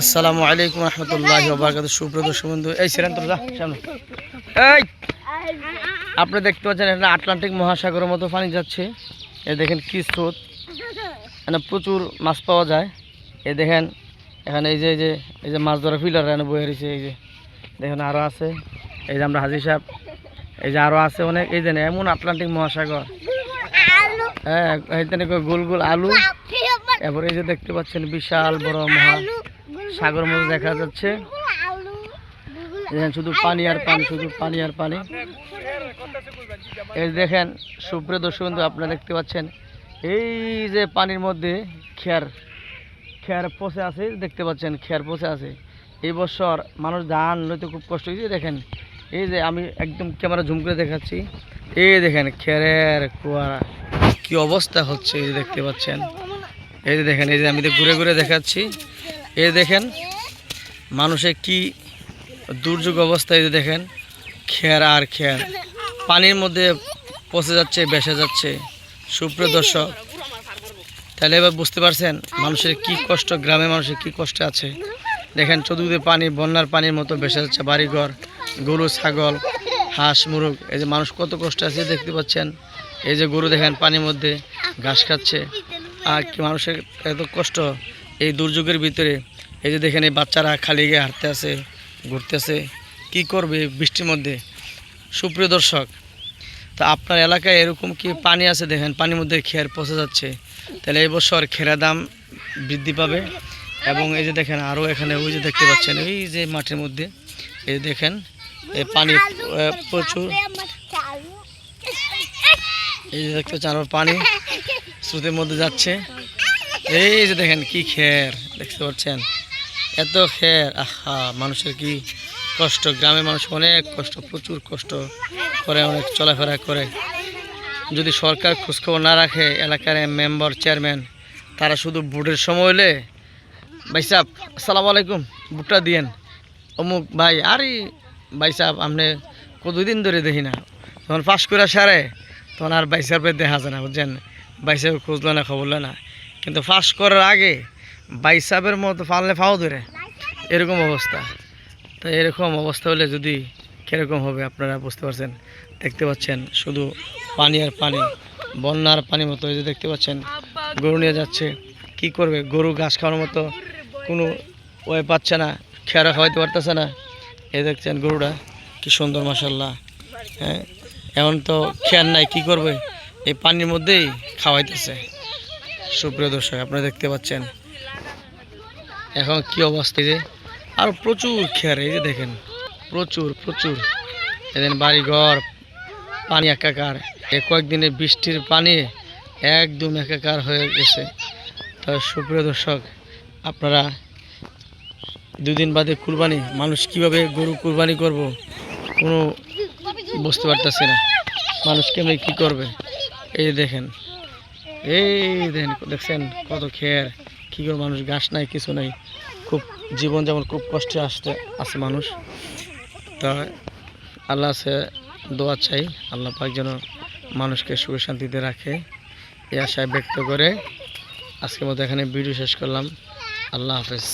আসসালামু আলাইকুম রহমতুল্লাহি ওয়া বারাকাতুহু। সুপ্রিয় দর্শক বন্ধু, এই ছিলেন তোরা সামনে, এই আপনি দেখতে পাচ্ছেন এখানে আটলান্টিক মহাসাগরের মতো পানি যাচ্ছে। এই দেখেন কি স্রোত, এখানে প্রচুর মাছ পাওয়া যায়। এই দেখেন এখানে এই যে মাছ ধরা ফিলার এখানে বয়ে রয়েছে। এই যে দেখেন আরও আছে, এই যে আমরা হাজির সাহেব, এই যে আরও আছে অনেক। এই যে এমন আটলান্টিক মহাসাগর, হ্যাঁ এখানে গোল গোল আলু। এরপর এই যে দেখতে পাচ্ছেন বিশাল বড় মহাসাগর মতো দেখা যাচ্ছে। শুধু পানি আর পানি, শুধু পানি আর পানি। এই দেখেন সুপ্রিয় দর্শক বন্ধু, আপনারা দেখতে পাচ্ছেন এই যে পানির মধ্যে খেয়ার পচে আছে, দেখতে পাচ্ছেন খেয়ার পচে আছে। এই বছর মানুষ ধান নইতে খুব কষ্ট হয়েছে। দেখেন এই যে আমি একদম ক্যামেরা জুম করে দেখাচ্ছি, এই দেখেন খেয়ারের কুয়া কি অবস্থা হচ্ছে, এই দেখতে পাচ্ছেন। এই যে দেখেন, এই যে আমি ঘুরে ঘুরে দেখাচ্ছি, এই দেখেন মানুষের কি দুর্যোগ অবস্থা। এই যে দেখেন খেয়ার আর খেয়ার পানির মধ্যে পচে যাচ্ছে, ভেসে যাচ্ছে। সুপ্রিয় দর্শক, তাহলে এবার বুঝতে পারছেন মানুষের কি কষ্ট, গ্রামে মানুষের কি কষ্ট আছে। দেখেন চতুর্দিকে পানি, বন্যার পানির মতো ভেসে যাচ্ছে বাড়িঘর, গরু ছাগল, হাঁস মুরগ। এই যে মানুষ কত কষ্ট আছে দেখতে পাচ্ছেন। এই যে গরু দেখেন পানির মধ্যে ঘাস খাচ্ছে। আর কি মানুষের এত কষ্ট এই দুর্যোগের ভিতরে। এই যে দেখেন এই বাচ্চারা খালি গিয়ে হাঁটতে আছে, ঘুরতেছে, কি করবে বৃষ্টির মধ্যে। সুপ্রিয় দর্শক, তা আপনার এলাকায় এরকম কি পানি আছে? দেখেন পানির মধ্যে খেয়ার পচে যাচ্ছে। তাহলে এই বছর খেরা দাম বৃদ্ধি পাবে। এবং এই যে দেখেন আরও এখানে ওই যে দেখতে পাচ্ছেন এই যে মাঠের মধ্যে, এই দেখেন এই পানি প্রচুর। এই যে দেখতে পাচ্ছেন আরও পানি স্রোতের মধ্যে যাচ্ছে। এই যে দেখেন কি খের দেখতে পাচ্ছেন, এত খের। আহা, মানুষের কি কষ্ট, গ্রামের মানুষ অনেক কষ্ট, প্রচুর কষ্ট করে, অনেক চলাফেরা করে। যদি সরকার খোঁজখবর না রাখে, এলাকার মেম্বার চেয়ারম্যান তারা শুধু ভোটের সময় হলে ভাই সাহেব আসসালামু আলাইকুম ভোটটা দিয়েন অমুক ভাই, আরে ভাই সাহেব আপনি কতদিন ধরে দেখি না, তখন পাস করে সারে তখন আর ভাই সাহেবের দেখা যায় না, বুঝছেন। ভাই সাহেব খুঁজলো না, খবর না। কিন্তু পাস করার আগে ভাই সাহেবের মতো পারলে ফাও ধরে, এরকম অবস্থা। তো এরকম অবস্থা হলে যদি কীরকম হবে আপনারা বুঝতে পারছেন। দেখতে পাচ্ছেন শুধু পানি আর পানি, বন্যার পানির মতো। এই যে দেখতে পাচ্ছেন গরু নিয়ে যাচ্ছে, কি করবে, গরু ঘাস খাওয়ার মতো কোনো ওয়ে পাচ্ছে না, খেয়ারা খাওয়াইতে পারতেছে না। এই দেখছেন গরুটা কি সুন্দর মাশাআল্লাহ। হ্যাঁ, এখন তো খেয়ার নাই, কি করবে, এই পানির মধ্যেই খাওয়াইতেছে। সুপ্রিয় দর্শক, আপনারা দেখতে পাচ্ছেন এখন কি অবস্থা। যে আর প্রচুর খেয়ার, এই যে দেখেন প্রচুর প্রচুর। এদিন বাড়িঘর পানি একাকার, কয়েকদিনের বৃষ্টির পানি একদম একাকার হয়ে গেছে। তো সুপ্রিয় দর্শক, আপনারা দুদিন বাদে কুরবানি, মানুষ কিভাবে গরু কুরবানি করব কোনো বুঝতে পারতেছে না, মানুষ কেমনি কী করবে। এই দেখেন, এই দেখছেন কত খেয়ার, কী করে মানুষ, ঘাস নাই কিছু নাই, খুব জীবন যেমন খুব কষ্টে আছে মানুষ। তা আল্লাহ সে দোয়া চাই, আল্লাহ পাক যেন মানুষকে সুখে শান্তিতে রাখে, এই আশায় ব্যক্ত করে আজকের মতো এখানে ভিডিও শেষ করলাম। আল্লাহ হাফেজ।